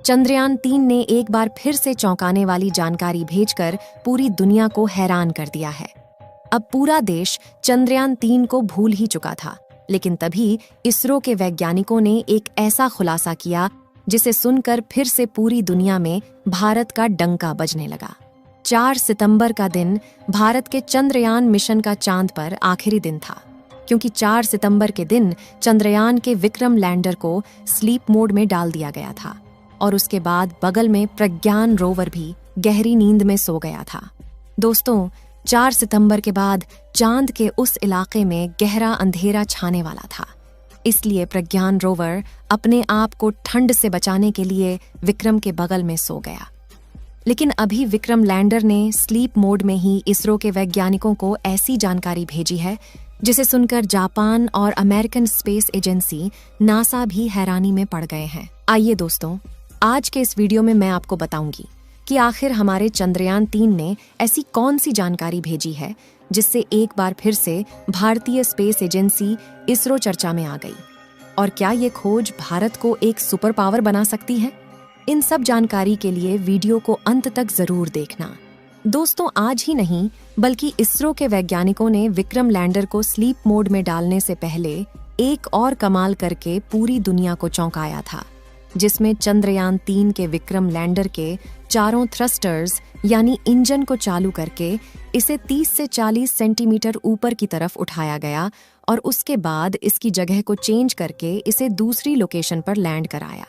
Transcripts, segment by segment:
चंद्रयान-3 ने एक बार फिर से चौंकाने वाली जानकारी भेजकर पूरी दुनिया को हैरान कर दिया है। अब पूरा देश चंद्रयान-3 को भूल ही चुका था, लेकिन तभी इसरो के वैज्ञानिकों ने एक ऐसा खुलासा किया जिसे सुनकर फिर से पूरी दुनिया में भारत का डंका बजने लगा। 4 सितंबर का दिन भारत के चंद्रयान मिशन का चांद पर आखिरी दिन था, क्योंकि 4 सितंबर के दिन चंद्रयान के विक्रम लैंडर को स्लीप मोड में डाल दिया गया था और उसके बाद बगल में प्रज्ञान रोवर भी गहरी नींद में सो गया था। दोस्तों, 4 सितंबर के बाद चांद के उस इलाके में गहरा अंधेरा छाने वाला था, इसलिए प्रज्ञान रोवर अपने आप को ठंड से बचाने के लिए विक्रम के बगल में सो गया। लेकिन अभी विक्रम लैंडर ने स्लीप मोड में ही इसरो के वैज्ञानिकों को ऐसी जानकारी भेजी है जिसे सुनकर जापान और अमेरिकन स्पेस एजेंसी नासा भी हैरानी में पड़ गए हैं। आइए दोस्तों, आज के इस वीडियो में मैं आपको बताऊंगी कि आखिर हमारे चंद्रयान-3 ने ऐसी कौन सी जानकारी भेजी है जिससे एक बार फिर से भारतीय स्पेस एजेंसी इसरो चर्चा में आ गई, और क्या ये खोज भारत को एक सुपर पावर बना सकती है। इन सब जानकारी के लिए वीडियो को अंत तक जरूर देखना। दोस्तों, आज ही नहीं बल्कि इसरो के वैज्ञानिकों ने विक्रम लैंडर को स्लीप मोड में डालने से पहले एक और कमाल करके पूरी दुनिया को चौंकाया था, जिसमें चंद्रयान-3 के विक्रम लैंडर के चारों थ्रस्टर्स यानी इंजन को चालू करके इसे 30 से 40 सेंटीमीटर ऊपर की तरफ उठाया गया और उसके बाद इसकी जगह को चेंज करके इसे दूसरी लोकेशन पर लैंड कराया।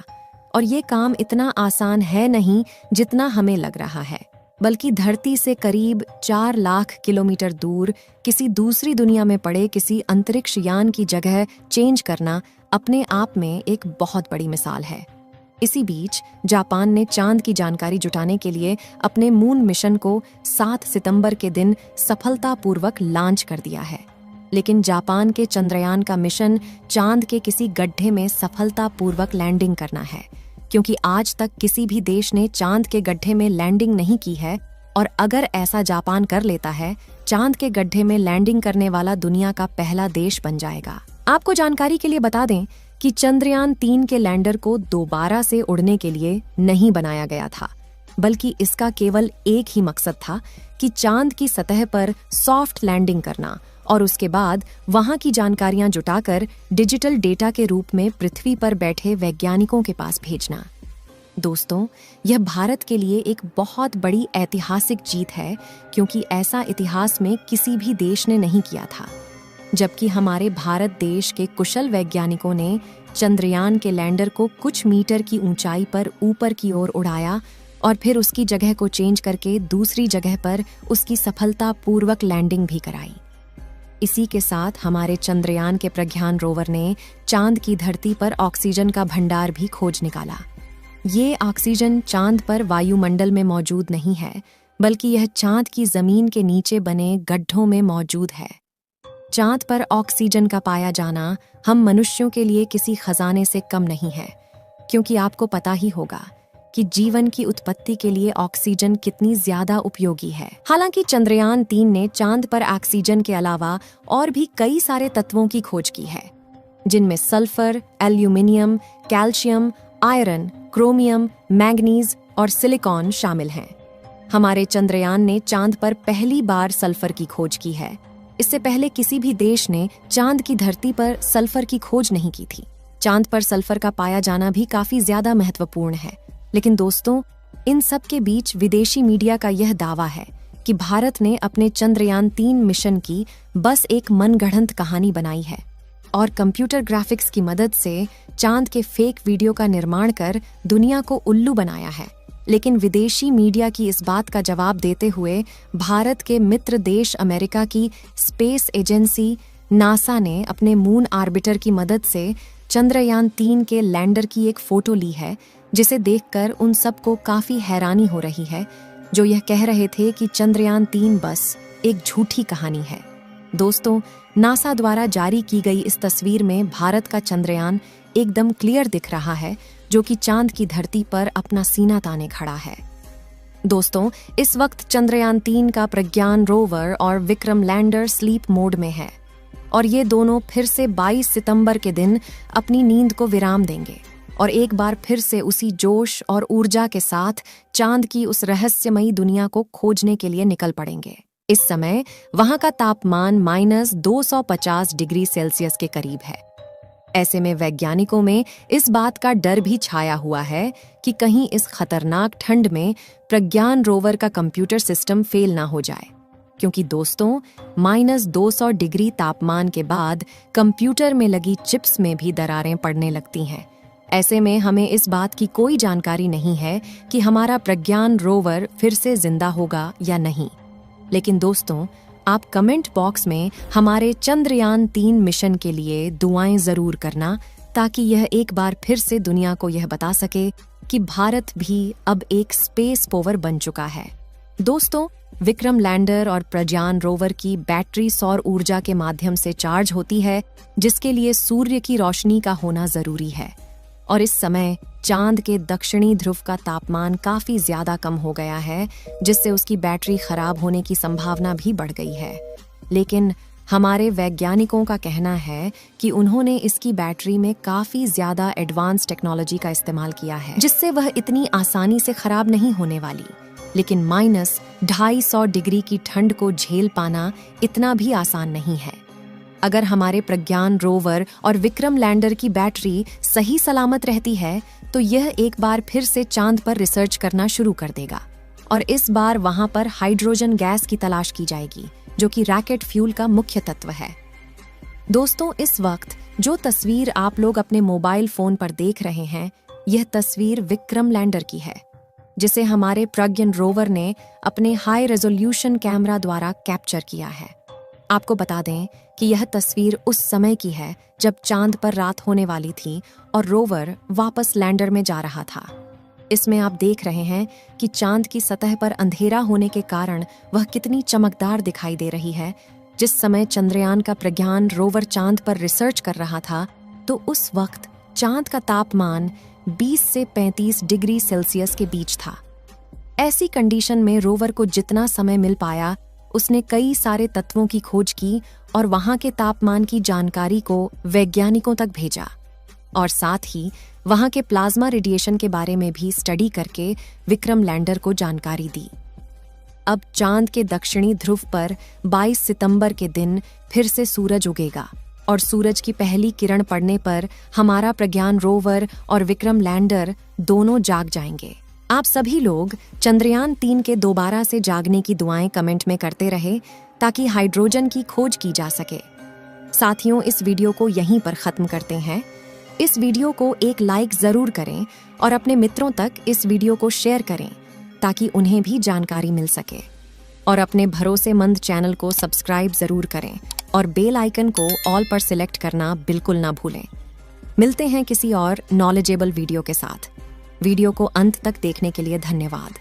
और ये काम इतना आसान है नहीं जितना हमें लग रहा है, बल्कि धरती से करीब 4 लाख किलोमीटर दूर किसी दूसरी दुनिया में पड़े किसी अंतरिक्ष यान की जगह चेंज करना अपने आप में एक बहुत बड़ी मिसाल है। इसी बीच जापान ने चांद की जानकारी जुटाने के लिए अपने मून मिशन को 7 सितंबर के दिन सफलतापूर्वक लॉन्च कर दिया है। लेकिन जापान के चंद्रयान का मिशन चांद के किसी गड्ढे में सफलतापूर्वक लैंडिंग करना है, क्योंकि आज तक किसी भी देश ने चांद के गड्ढे में लैंडिंग नहीं की है, और अगर ऐसा जापान कर लेता है, चांद के गड्ढे में लैंडिंग करने वाला दुनिया का पहला देश बन जाएगा। आपको जानकारी के लिए बता दें कि चंद्रयान-3 के लैंडर को दोबारा से उड़ने के लिए नहीं बनाया गया था, बल्कि इसका केवल एक ही मकसद था कि चांद की सतह पर सॉफ्ट लैंडिंग करना और उसके बाद वहां की जानकारियां जुटाकर डिजिटल डेटा के रूप में पृथ्वी पर बैठे वैज्ञानिकों के पास भेजना। दोस्तों, यह भारत के लिए एक बहुत बड़ी ऐतिहासिक जीत है, क्योंकि ऐसा इतिहास में किसी भी देश ने नहीं किया था। जबकि हमारे भारत देश के कुशल वैज्ञानिकों ने चंद्रयान के लैंडर को कुछ मीटर की ऊंचाई पर ऊपर की ओर उड़ाया और फिर उसकी जगह को चेंज करके दूसरी जगह पर उसकी सफलतापूर्वक लैंडिंग भी कराई। इसी के साथ हमारे चंद्रयान के प्रज्ञान रोवर ने चांद की धरती पर ऑक्सीजन का भंडार भी खोज निकाला। ये ऑक्सीजन चांद पर वायुमंडल में मौजूद नहीं है, बल्कि यह चांद की जमीन के नीचे बने गड्ढों में मौजूद है। चांद पर ऑक्सीजन का पाया जाना हम मनुष्यों के लिए किसी खजाने से कम नहीं है, क्योंकि आपको पता ही होगा कि जीवन की उत्पत्ति के लिए ऑक्सीजन कितनी ज्यादा उपयोगी है। हालांकि चंद्रयान-3 ने चांद पर ऑक्सीजन के अलावा और भी कई सारे तत्वों की खोज की है, जिनमें sulphur, aluminium, calcium, iron, chromium, manganese और सिलिकॉन शामिल हैं। हमारे चंद्रयान ने चांद पर पहली बार सल्फर की खोज की है। इससे पहले किसी भी देश ने चांद की धरती पर सल्फर की खोज नहीं की थी। चांद पर सल्फर का पाया जाना भी काफी ज्यादा महत्वपूर्ण है। लेकिन दोस्तों, इन सब के बीच विदेशी मीडिया का यह दावा है कि भारत ने अपने चंद्रयान-3 मिशन की बस एक मनगढ़ंत कहानी बनाई है और कंप्यूटर ग्राफिक्स की मदद से चांद के फेक वीडियो का निर्माण कर दुनिया को उल्लू बनाया है। लेकिन विदेशी मीडिया की इस बात का जवाब देते हुए भारत के मित्र देश अमेरिका की स्पेस एजेंसी नासा ने अपने मून आर्बिटर की मदद से चंद्रयान-3 के लैंडर की एक फोटो ली है, जिसे देखकर उन सबको काफी हैरानी हो रही है, जो यह कह रहे थे कि चंद्रयान-3 बस एक झूठी कहानी है। दोस्तों, नासा द्वारा जारी की गई इस तस्वीर में भारत का चंद्रयान एकदम क्लियर दिख रहा है, जो कि चांद की धरती पर अपना सीना ताने खड़ा है। दोस्तों, इस वक्त चंद्रयान-3 का प्रज्ञान रोवर और विक्रम लैंडर स्लीप मोड में है और ये दोनों फिर से 22 सितंबर के दिन अपनी नींद को विराम देंगे और एक बार फिर से उसी जोश और ऊर्जा के साथ चांद की उस रहस्यमयी दुनिया को खोजने के लिए निकल पड़ेंगे। इस समय वहां का तापमान -250 डिग्री सेल्सियस के करीब है। ऐसे में वैज्ञानिकों में इस बात का डर भी छाया हुआ है कि कहीं इस खतरनाक ठंड में प्रज्ञान रोवर का कंप्यूटर सिस्टम फेल ना हो जाए, क्योंकि दोस्तों -200 डिग्री तापमान के बाद कंप्यूटर में लगी चिप्स में भी दरारें पड़ने लगती हैं। ऐसे में हमें इस बात की कोई जानकारी नहीं है कि हमारा प्रज्ञान रोवर फिर से जिंदा होगा या नहीं। लेकिन दोस्तों, आप कमेंट बॉक्स में हमारे चंद्रयान 3 मिशन के लिए दुआएं जरूर करना, ताकि यह एक बार फिर से दुनिया को यह बता सके कि भारत भी अब एक स्पेस पावर बन चुका है। दोस्तों, विक्रम लैंडर और प्रज्ञान रोवर की बैटरी सौर ऊर्जा के माध्यम से चार्ज होती है, जिसके लिए सूर्य की रोशनी का होना जरूरी है। और इस समय चांद के दक्षिणी ध्रुव का तापमान काफी ज्यादा कम हो गया है, जिससे उसकी बैटरी खराब होने की संभावना भी बढ़ गई है। लेकिन हमारे वैज्ञानिकों का कहना है कि उन्होंने इसकी बैटरी में काफी ज्यादा एडवांस टेक्नोलॉजी का इस्तेमाल किया है, जिससे वह इतनी आसानी से खराब नहीं होने वाली। लेकिन -250 डिग्री की ठंड को झेल पाना इतना भी आसान नहीं है। अगर हमारे प्रज्ञान रोवर और विक्रम लैंडर की बैटरी सही सलामत रहती है, तो यह एक बार फिर से चांद पर रिसर्च करना शुरू कर देगा। और इस बार वहां पर हाइड्रोजन गैस की तलाश की जाएगी, जो कि रॉकेट फ्यूल का मुख्य तत्व है। दोस्तों, इस वक्त जो तस्वीर आप लोग अपने मोबाइल फोन पर देख रहे हैं, यह तस्वीर विक्रम लैंडर की है, जिसे हमारे प्रज्ञान रोवर ने अपने हाई रेजोल्यूशन कैमरा द्वारा कैप्चर किया है। आपको बता दें कि यह तस्वीर उस समय की है जब चांद पर रात होने वाली थी और रोवर वापस लैंडर में जा रहा था। इसमें आप देख रहे हैं कि चांद की सतह पर अंधेरा होने के कारण वह कितनी चमकदार दिखाई दे रही है। जिस समय चंद्रयान का प्रज्ञान रोवर चांद पर रिसर्च कर रहा था, तो उस वक्त चांद का तापमान 20 से 35 डिग्री सेल्सियस के बीच था। ऐसी कंडीशन में रोवर को जितना समय मिल पाया, उसने कई सारे तत्वों की खोज की और वहां के तापमान की जानकारी को वैज्ञानिकों तक भेजा, और साथ ही वहां के प्लाज्मा रेडिएशन के बारे में भी स्टडी करके विक्रम लैंडर को जानकारी दी। अब चांद के दक्षिणी ध्रुव पर 22 सितंबर के दिन फिर से सूरज उगेगा, और सूरज की पहली किरण पड़ने पर हमारा प्रज्ञान रोवर और विक्रम लैंडर दोनों जाग जाएंगे। आप सभी लोग चंद्रयान 3 के दोबारा से जागने की दुआएं कमेंट में करते रहे, ताकि हाइड्रोजन की खोज की जा सके। साथियों, इस वीडियो को यहीं पर खत्म करते हैं। इस वीडियो को एक लाइक जरूर करें और अपने मित्रों तक इस वीडियो को शेयर करें, ताकि उन्हें भी जानकारी मिल सके। और अपने भरोसेमंद चैनल को सब्सक्राइब जरूर करें और बेल आइकन को ऑल पर सिलेक्ट करना बिल्कुल ना भूलें। मिलते हैं किसी और नॉलेजेबल वीडियो के साथ। वीडियो को अंत तक देखने के लिए धन्यवाद।